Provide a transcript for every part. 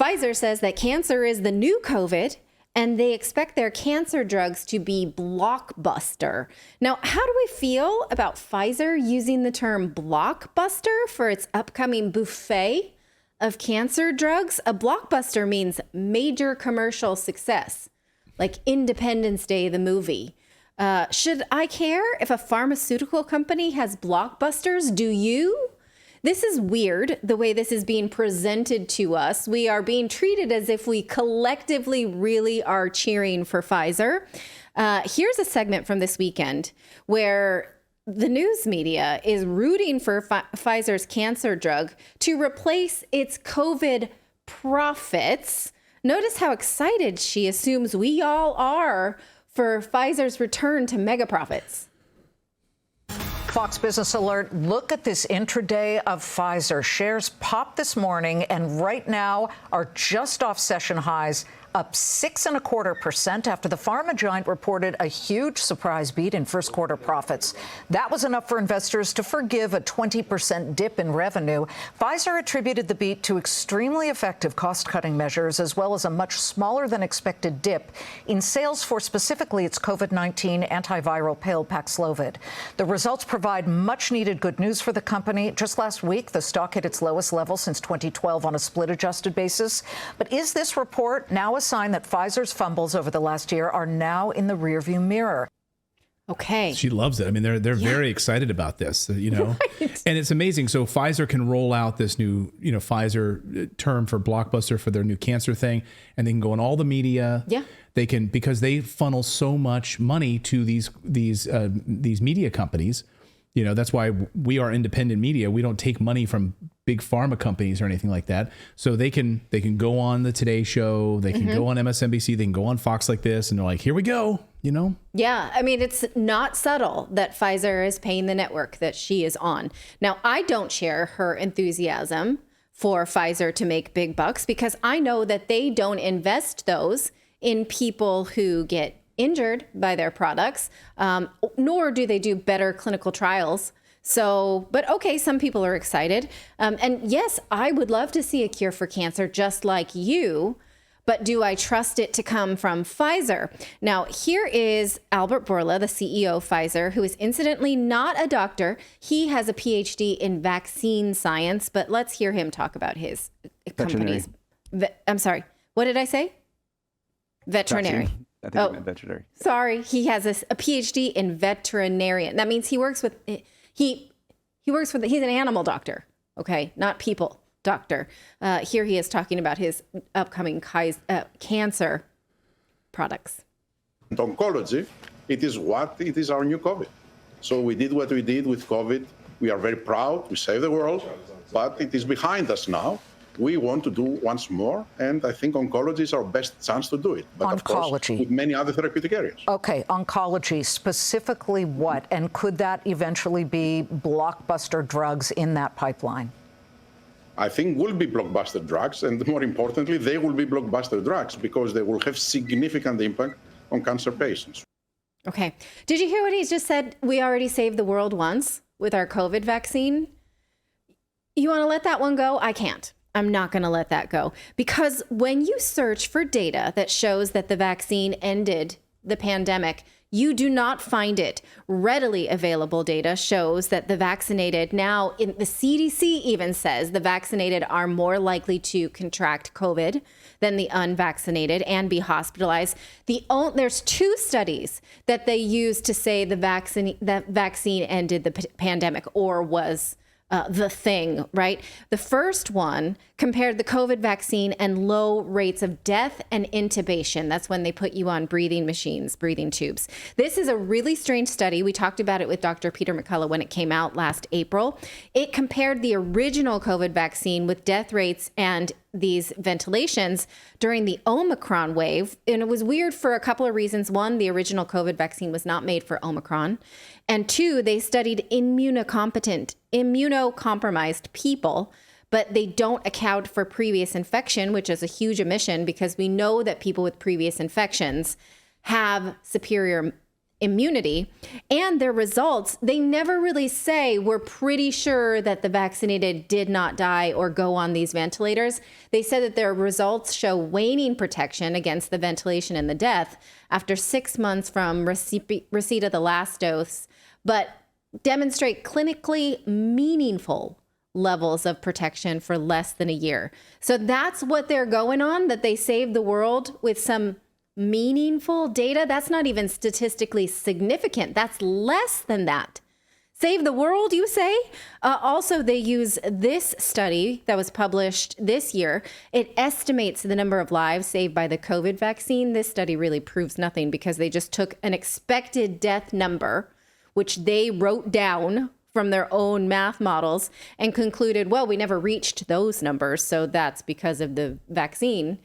Pfizer says that cancer is the new COVID, and they expect their cancer drugs to be blockbuster. Now, how do we feel about Pfizer using the term blockbuster for its upcoming buffet of cancer drugs? A blockbuster means major commercial success, like Independence Day, the movie. Should I care if a pharmaceutical company has blockbusters? Do you? This is weird, the way this is being presented to us. We are being treated as if we collectively really are cheering for Pfizer. Here's a segment from this weekend where the news media is rooting for Pfizer's cancer drug to replace its COVID profits. Notice how excited she assumes we all are for Pfizer's return to mega profits. Fox Business Alert, look at this intraday of Pfizer. Shares popped this morning and right now are just off session highs, up 6.25% after the pharma giant reported a huge surprise beat in first quarter profits. That was enough for investors to forgive a 20% dip in revenue. Pfizer attributed the beat to extremely effective cost-cutting measures, as well as a much smaller than expected dip in sales for specifically its COVID-19 antiviral pill Paxlovid. The results provide much-needed good news for the company. Just last week, the stock hit its lowest level since 2012 on a split-adjusted basis. But is this report now a sign that Pfizer's fumbles over the last year are now in the rearview mirror? Okay. She loves it. I mean, they're very excited about this, you know, right. And it's amazing. So Pfizer can roll out this new, Pfizer term for blockbuster for their new cancer thing, and they can go in all the media. Yeah. They can, because they funnel so much money to these media companies. You know, that's why we are independent media. We don't take money from big pharma companies or anything like that. So they can go on the Today Show, they can go on MSNBC, they can go on Fox like this, and they're like, here we go, you know? Yeah, I mean, it's not subtle that Pfizer is paying the network that she is on. Now, I don't share her enthusiasm for Pfizer to make big bucks because I know that they don't invest those in people who get injured by their products, nor do they do better clinical trials. So, but okay, some people are excited. And yes, I would love to see a cure for cancer just like you, but do I trust it to come from Pfizer? Now, here is Albert Bourla, the CEO of Pfizer, who is incidentally not a doctor. He has a PhD in vaccine science, but let's hear him talk about his company's. I'm sorry, what did I say? Veterinary. Vaccine. I think you meant veterinary. Sorry, he has a PhD in veterinarian. That means he works with he's an animal doctor, okay, not people doctor. Here he is talking about his upcoming cancer products. Oncology, it is our new COVID. So we did what we did with COVID. We are very proud. We saved the world, but it is behind us now. We want to do once more, and I think oncology is our best chance to do it. But oncology. Of course, with many other therapeutic areas. Okay, oncology, specifically what? And could that eventually be blockbuster drugs in that pipeline? I think will be blockbuster drugs, and more importantly, they will be blockbuster drugs because they will have significant impact on cancer patients. Okay. Did you hear what he just said? We already saved the world once with our COVID vaccine. You want to let that one go? I can't. I'm not going to let that go, because when you search for data that shows that the vaccine ended the pandemic, you do not find it. Readily available data shows that the vaccinated, now in the CDC even says the vaccinated are more likely to contract COVID than the unvaccinated and be hospitalized. There's two studies that they use to say the vaccine ended the pandemic or was the thing, right? The first one compared the COVID vaccine and low rates of death and intubation. That's when they put you on breathing machines, breathing tubes. This is a really strange study. We talked about it with Dr. Peter McCullough when it came out last April. It compared the original COVID vaccine with death rates and these ventilations during the Omicron wave. And it was weird for a couple of reasons. One, the original COVID vaccine was not made for Omicron. And two, they studied immunocompromised people, but they don't account for previous infection, which is a huge omission because we know that people with previous infections have superior immunity. And their results, they never really say, we're pretty sure that the vaccinated did not die or go on these ventilators. They said that their results show waning protection against the ventilation and the death after 6 months from receipt of the last dose, but demonstrate clinically meaningful levels of protection for less than a year. So that's what they're going on, that they saved the world with some meaningful data. That's not even statistically significant. That's less than that. Save the world, you say? Also, they use this study that was published this year. It estimates the number of lives saved by the COVID vaccine. This study really proves nothing because they just took an expected death number, which they wrote down from their own math models, and concluded, well, we never reached those numbers, so that's because of the vaccine.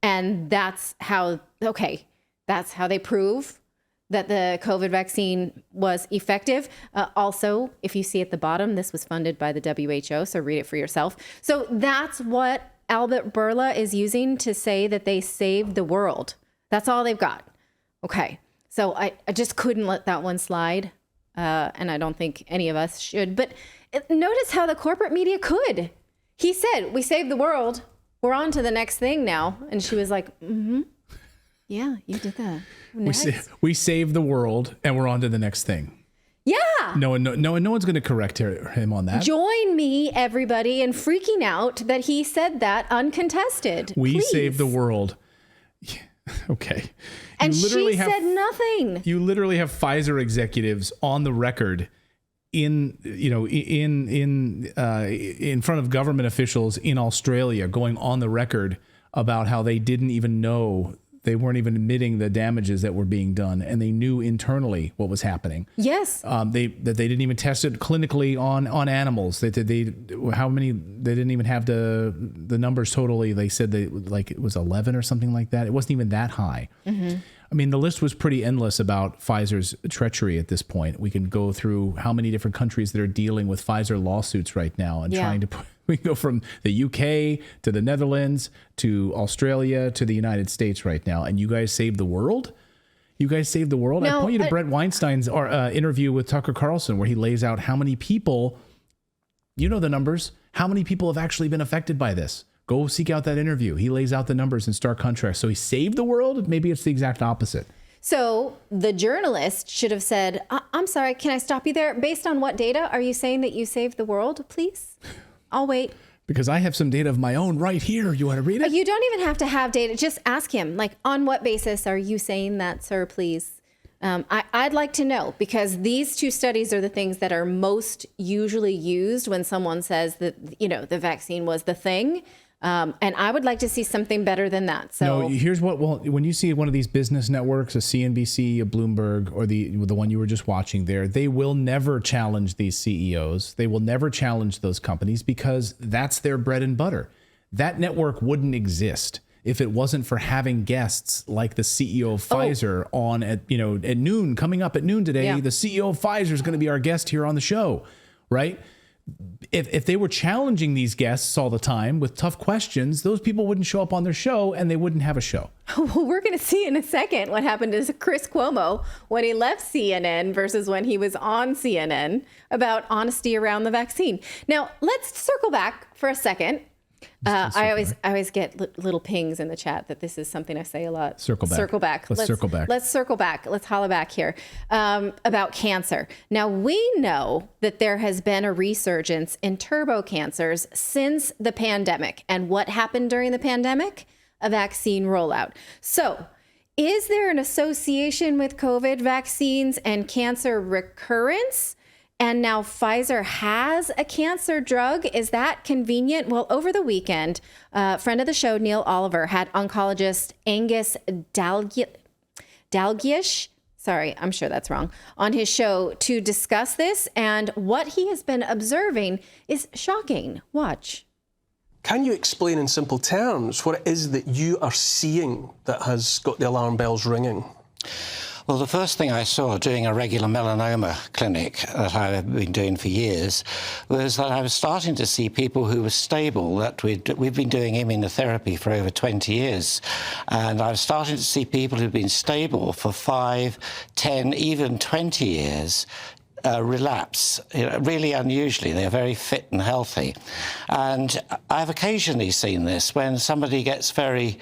And that's how they prove that the COVID vaccine was effective. Also, if you see at the bottom, this was funded by the WHO, so read it for yourself. So that's what Albert Bourla is using to say that they saved the world. That's all they've got. Okay, so I just couldn't let that one slide, and I don't think any of us should. But notice how the corporate media could. He said, we saved the world. We're on to the next thing now. And she was like, yeah, you did that. We saved the world and we're on to the next thing. Yeah. No one's going to correct him on that. Join me, everybody, in freaking out that he said that uncontested. We Please. saved the world. Okay. And she said nothing. You literally have Pfizer executives on the record in front of government officials in Australia, going on the record about how they didn't even know, they weren't even admitting the damages that were being done, and they knew internally what was happening. Yes. They didn't even test it clinically on animals. They didn't even have the numbers totally. They said it was 11 or something like that. It wasn't even that high. Mm-hmm. I mean, the list was pretty endless about Pfizer's treachery at this point. We can go through how many different countries that are dealing with Pfizer lawsuits right now and trying to we go from the UK to the Netherlands to Australia to the United States right now. And you guys saved the world? You guys saved the world? No, I point you to Brett Weinstein's interview with Tucker Carlson, where he lays out how many people, you know the numbers, how many people have actually been affected by this. Go seek out that interview. He lays out the numbers in stark contrast. So he saved the world? Maybe it's the exact opposite. So the journalist should have said, I'm sorry, can I stop you there? Based on what data are you saying that you saved the world, please? I'll wait. Because I have some data of my own right here. You want to read it? You don't even have to have data. Just ask him, like, on what basis are you saying that, sir, please? I'd like to know, because these two studies are the things that are most usually used when someone says that, the vaccine was the thing. And I would like to see something better than that. So no, here's when you see one of these business networks, a CNBC, a Bloomberg, or the one you were just watching there, they will never challenge these CEOs. They will never challenge those companies because that's their bread and butter. That network wouldn't exist if it wasn't for having guests like the CEO of Pfizer on at noon, coming up at noon today. Yeah. The CEO of Pfizer is going to be our guest here on the show, right? If they were challenging these guests all the time with tough questions, those people wouldn't show up on their show and they wouldn't have a show. Well, we're going to see in a second what happened to Chris Cuomo when he left CNN versus when he was on CNN about honesty around the vaccine. Now, let's circle back for a second. I always get little pings in the chat that this is something I say a lot. Circle back. Let's circle back. Let's circle back. Let's holla back here about cancer. Now, we know that there has been a resurgence in turbo cancers since the pandemic. And what happened during the pandemic? A vaccine rollout. So is there an association with COVID vaccines and cancer recurrence? And now Pfizer has a cancer drug. Is that convenient? Well, over the weekend, friend of the show, Neil Oliver, had oncologist Angus Dalgleish, sorry, I'm sure that's wrong, on his show to discuss this. And what he has been observing is shocking. Watch. Can you explain in simple terms what it is that you are seeing that has got the alarm bells ringing? Well, the first thing I saw doing a regular melanoma clinic that I've been doing for years was that I was starting to see people who were stable, that we've been doing immunotherapy for over 20 years. And I was starting to see people who've been stable for 5, 10, even 20 years relapse, really unusually. They're very fit and healthy. And I've occasionally seen this when somebody gets very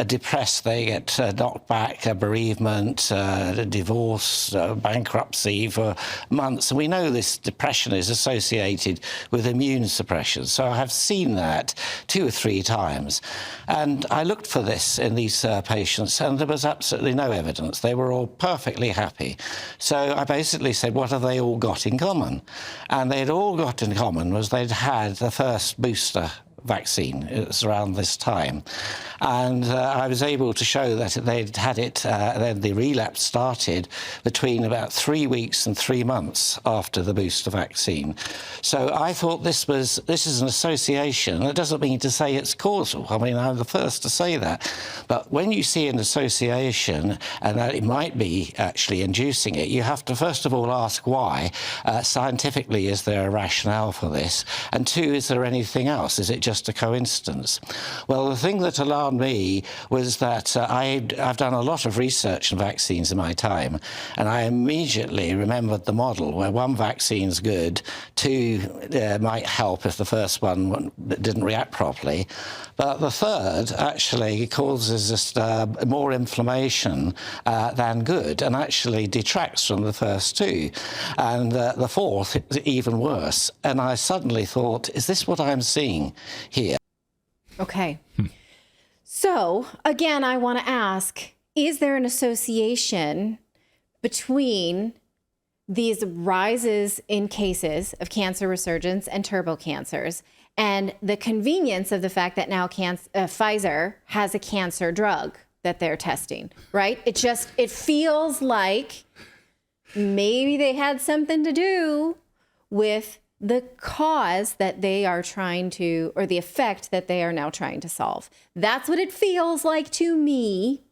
depressed, they get knocked back, a bereavement, a divorce, bankruptcy for months. And we know this depression is associated with immune suppression. So I have seen that 2 or 3 times. And I looked for this in these patients, and there was absolutely no evidence. They were all perfectly happy. So I basically said, what have they all got in common? And they'd all got in common was they'd had the first booster vaccine. It was around this time. And I was able to show that they'd had it, then the relapse started between about 3 weeks and 3 months after the booster vaccine. So I thought this is an association. It doesn't mean to say it's causal. I mean, I'm the first to say that. But when you see an association and that it might be actually inducing it, you have to first of all ask why. Scientifically, is there a rationale for this? And 2, is there anything else? Is it just a coincidence? Well, the thing that alarmed me was that I've done a lot of research on vaccines in my time, and I immediately remembered the model where 1 vaccine's good, 2 might help if the first one didn't react properly, but the 3rd actually causes just more inflammation than good, and actually detracts from the first 2. And the 4th is even worse. And I suddenly thought, is this what I'm seeing here? Okay. So again, I want to ask, is there an association between these rises in cases of cancer resurgence and turbo cancers and the convenience of the fact that now Pfizer has a cancer drug that they're testing, right? It feels like maybe they had something to do with the cause that they are trying to, or the effect that they are now trying to solve. That's what it feels like to me.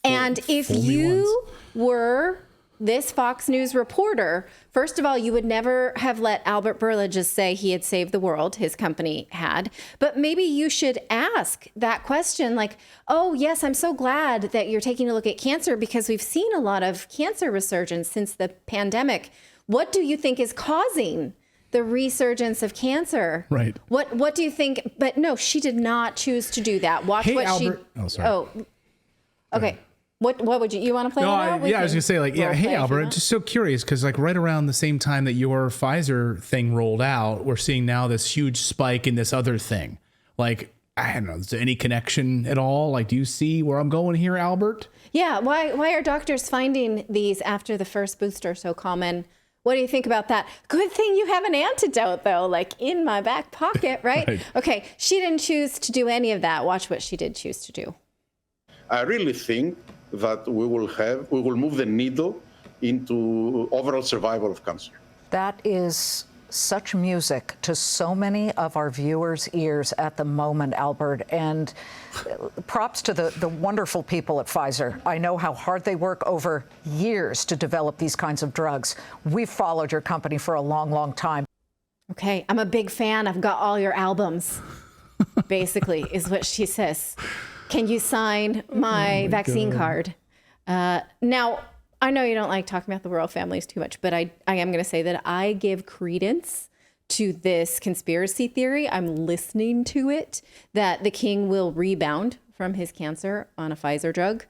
And if you were this Fox News reporter, first of all, you would never have let Albert Bourla just say he had saved the world, his company had. But maybe you should ask that question like, oh, yes, I'm so glad that you're taking a look at cancer because we've seen a lot of cancer resurgence since the pandemic. What do you think is causing the resurgence of cancer? Right. What do you think? But no, she did not choose to do that. Watch what Albert. she... Oh, sorry. Oh, okay. What would you want to play that out? I was gonna say hey Albert, just so curious because right around the same time that your Pfizer thing rolled out, we're seeing now this huge spike in this other thing. I don't know, is there any connection at all? Do you see where I'm going here, Albert? Yeah. Why are doctors finding these after the first booster so common? What do you think about that? Good thing you have an antidote though, in my back pocket, right? Right. Okay. She didn't choose to do any of that. Watch what she did choose to do. I really think that we will move the needle into overall survival of cancer. That is such music to so many of our viewers' ears at the moment, Albert. And props to the wonderful people at Pfizer. I know how hard they work over years to develop these kinds of drugs. We've followed your company for a long, long time. Okay, I'm a big fan. I've got all your albums, basically, is what she says. Can you sign my vaccine card? Now, I know you don't like talking about the royal families too much, but I am going to say that I give credence to this conspiracy theory. I'm listening to it, that the king will rebound from his cancer on a Pfizer drug.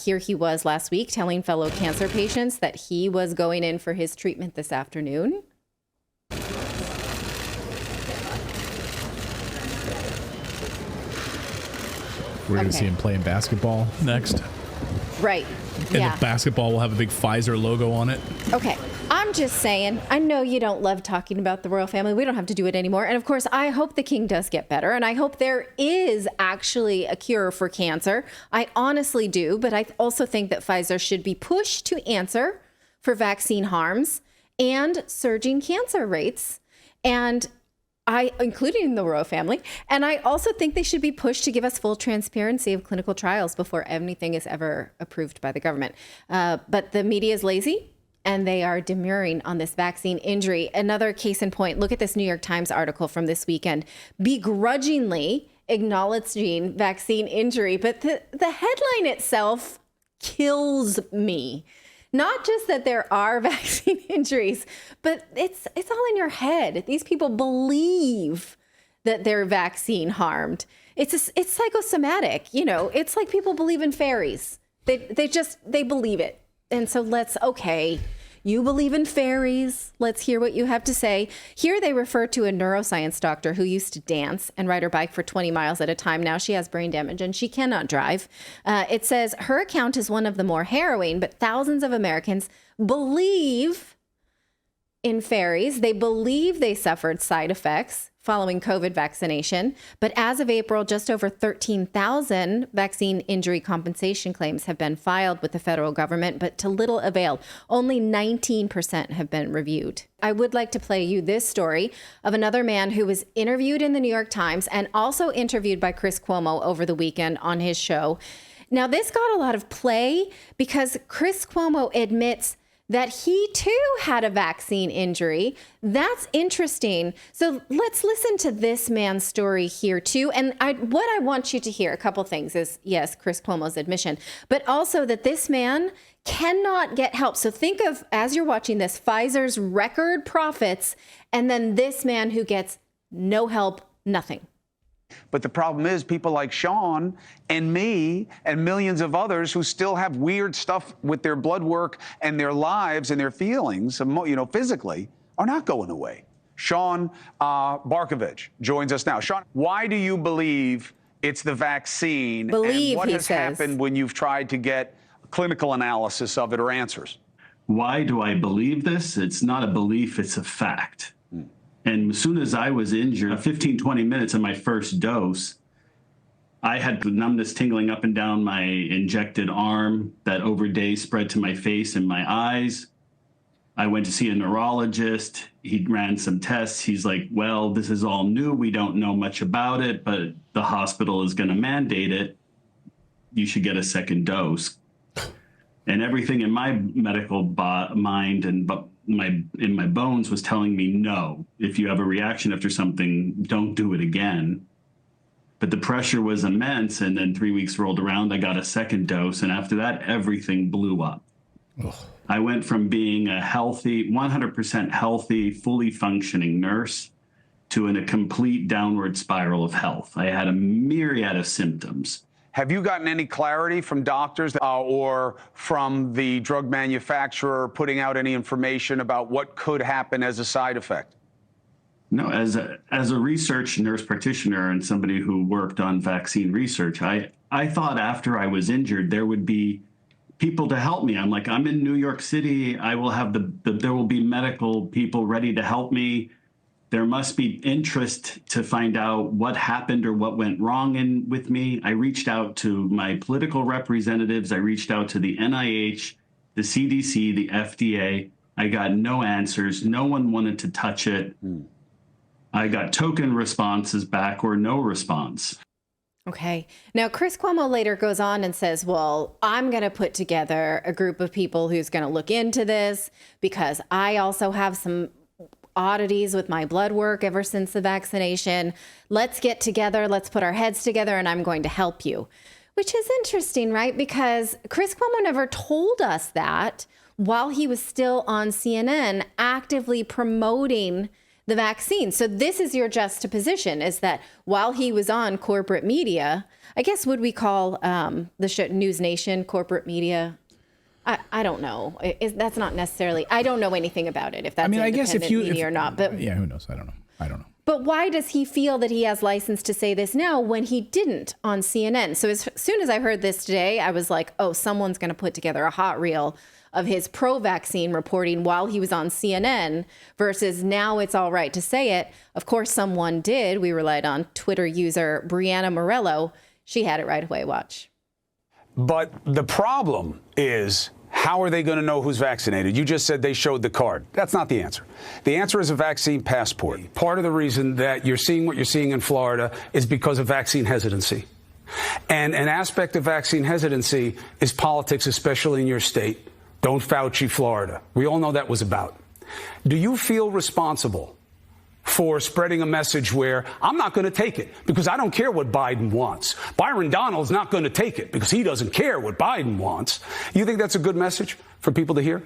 Here he was last week telling fellow cancer patients that he was going in for his treatment this afternoon. We're going to see him playing basketball next. Right. And the basketball will have a big Pfizer logo on it. Okay. I'm just saying, I know you don't love talking about the royal family. We don't have to do it anymore. And of course, I hope the king does get better. And I hope there is actually a cure for cancer. I honestly do. But I also think that Pfizer should be pushed to answer for vaccine harms and surging cancer rates. And including the royal family. And I also think they should be pushed to give us full transparency of clinical trials before anything is ever approved by the government. But the media is lazy, and they are demurring on this vaccine injury. Another case in point, look at this New York Times article from this weekend, begrudgingly acknowledging vaccine injury. But the headline itself kills me. Not just that there are vaccine injuries, but it's all in your head. These people believe that they're vaccine harmed. It's psychosomatic, you know. It's like people believe in fairies. They believe it. And so okay, you believe in fairies. Let's hear what you have to say. Here they refer to a neuroscience doctor who used to dance and ride her bike for 20 miles at a time. Now she has brain damage and she cannot drive. It says her account is one of the more harrowing, but thousands of Americans believe in fairies. They believe they suffered side effects following COVID vaccination. But as of April, just over 13,000 vaccine injury compensation claims have been filed with the federal government, but to little avail. Only 19% have been reviewed. I would like to play you this story of another man who was interviewed in the New York Times and also interviewed by Chris Cuomo over the weekend on his show. Now, this got a lot of play because Chris Cuomo admits that he too had a vaccine injury. That's interesting. So let's listen to this man's story here too. And what I want you to hear, a couple things is, yes, Chris Cuomo's admission, but also that this man cannot get help. So think of, as you're watching this, Pfizer's record profits, and then this man who gets no help, nothing. But the problem is people like Sean and me and millions of others who still have weird stuff with their blood work and their lives and their feelings, you know, physically, are not going away. Sean Barkovich joins us now. Sean, why do you believe it's the vaccine? Believe, and what he has says. happened when you've tried to get clinical analysis of it or answers? Why do I believe this? It's not a belief, it's a fact. And as soon as I was injured, 15, 20 minutes of my first dose, I had numbness tingling up and down my injected arm that over days spread to my face and my eyes. I went to see a neurologist. He ran some tests. He's like, well, this is all new. We don't know much about it, but the hospital is going to mandate it. You should get a second dose. And everything in my medical mind and in my bones was telling me, no, if you have a reaction after something, don't do it again. But the pressure was immense. And then 3 weeks rolled around, I got a second dose. And after that, everything blew up. Ugh. I went from being a healthy, 100% healthy, fully functioning nurse to in a complete downward spiral of health. I had a myriad of symptoms. Have you gotten any clarity from doctors or from the drug manufacturer putting out any information about what could happen as a side effect? No, as a research nurse practitioner and somebody who worked on vaccine research, I thought after I was injured, there would be people to help me. I'm like, I'm in New York City. I will have there will be medical people ready to help me. There must be interest to find out what happened or what went wrong with me. I reached out to my political representatives. I reached out to the NIH, the CDC, the FDA. I got no answers. No one wanted to touch it. I got token responses back or no response. Okay. Now, Chris Cuomo later goes on and says, well, I'm going to put together a group of people who's going to look into this because I also have some oddities with my blood work ever since the vaccination. Let's get together. Let's put our heads together and I'm going to help you, which is interesting, right? Because Chris Cuomo never told us that while he was still on CNN actively promoting the vaccine. So this is your juxtaposition, is that while he was on corporate media, I guess would we call the show News Nation corporate media? I don't know. That's not necessarily. I don't know anything about it. If that's I guess if you media or not. But yeah, who knows? I don't know. But why does he feel that he has license to say this now when he didn't on CNN? So as soon as I heard this today, I was like, oh, someone's going to put together a hot reel of his pro-vaccine reporting while he was on CNN versus now it's all right to say it. Of course, someone did. We relied on Twitter user Brianna Morello. She had it right away. Watch. But the problem is How are they going to know who's vaccinated? You just said they showed the card. That's not the answer. The answer is a vaccine passport. Part of the reason that you're seeing what you're seeing in Florida is because of vaccine hesitancy. And an aspect of vaccine hesitancy is politics, especially in your state. Don't Fauci, Florida. We all know that was about. Do you feel responsible for spreading a message where I'm not going to take it because I don't care what Biden wants? Byron Donald's not going to take it because he doesn't care what Biden wants. You think that's a good message for people to hear?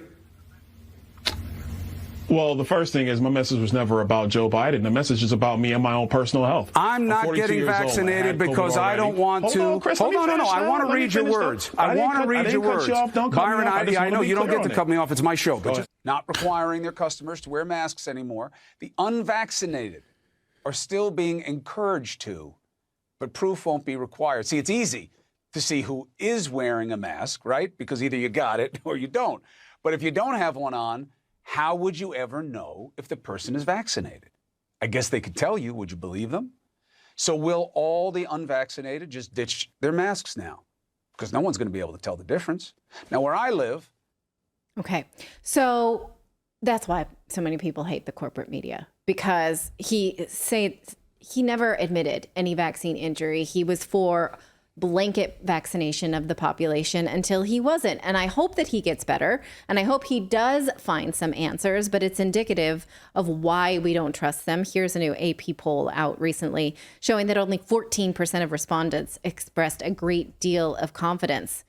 Well, the first thing is my message was never about Joe Biden. The message is about me and my own personal health. I'm not getting vaccinated because I don't want to. Hold on, no. I want to read your words. I want to read your words. Byron, I know you don't get to cut me off. It's my show. But just not requiring their customers to wear masks anymore. The unvaccinated are still being encouraged to, but proof won't be required. See, it's easy to see who is wearing a mask, right? Because either you got it or you don't. But if you don't have one on, how would you ever know if the person is vaccinated? I guess they could tell you. Would you believe them? So will all the unvaccinated just ditch their masks now? Because no one's going to be able to tell the difference. Now, where I live. Okay. So that's why so many people hate the corporate media, because he never admitted any vaccine injury. He was for blanket vaccination of the population until he wasn't. And I hope that he gets better. And I hope he does find some answers, but it's indicative of why we don't trust them. Here's a new AP poll out recently showing that only 14% of respondents expressed a great deal of confidence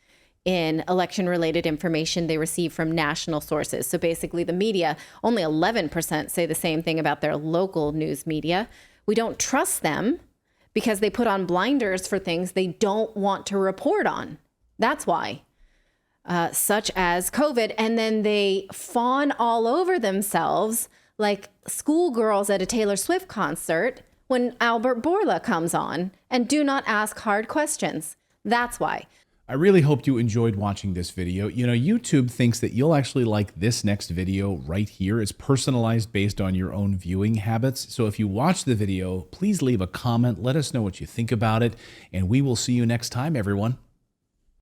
in election-related information they receive from national sources. So basically the media, only 11% say the same thing about their local news media. We don't trust them because they put on blinders for things they don't want to report on. That's why, such as COVID. And then they fawn all over themselves like schoolgirls at a Taylor Swift concert when Albert Bourla comes on and do not ask hard questions. That's why. I really hope you enjoyed watching this video. You know, YouTube thinks that you'll actually like this next video right here. It's personalized based on your own viewing habits. So if you watch the video, please leave a comment. Let us know what you think about it. And we will see you next time, everyone.